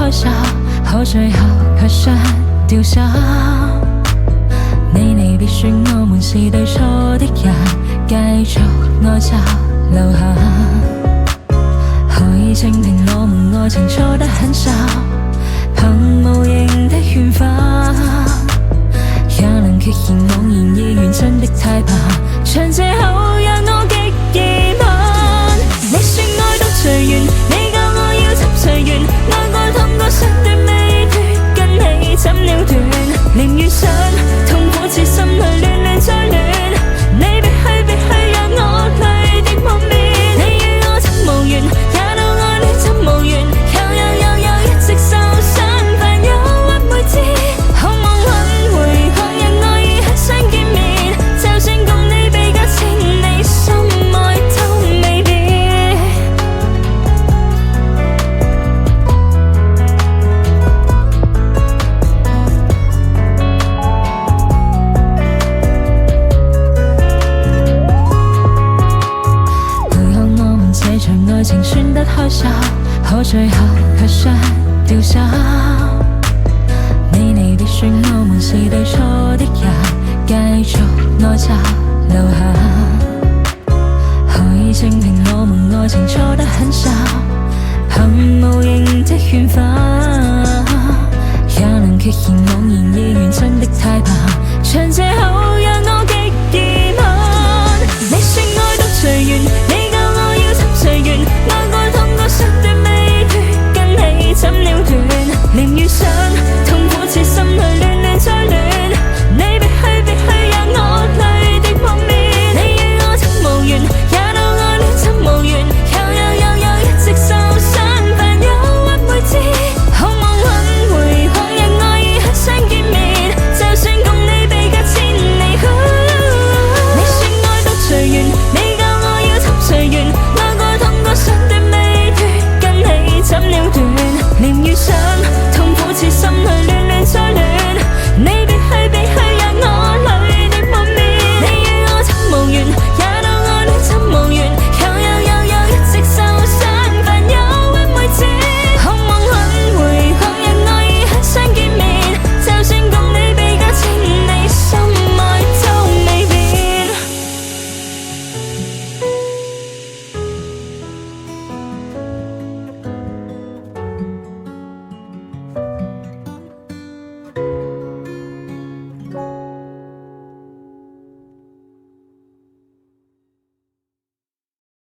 開手，可最後卻失掉手。你離別說我們是對錯的人，繼續愛就留下，可以證明我們愛情錯得很少。憑無形的緣分，也能決然茫然意願真的太怕，長借口讓我極疑問。你說愛到隨緣，你教我要執隨緣，愛過痛過失斷未斷，跟你怎了斷？寧願想痛苦至心裏亂亂再亂，你別去讓我淚滴滿面。你與我怎無緣，也到愛戀怎無緣，又一直受傷，煩憂屈每次，渴望挽回狂人愛意，很想見面，就算共你比較千里，心愛都未變。這場愛情算得開手，可最後卻失掉手。你離別說我們是對錯的人，繼續愛就留下，可以證明我們愛情錯得很少。憑無形的緣分，也能決然茫然意願真的太怕，長借口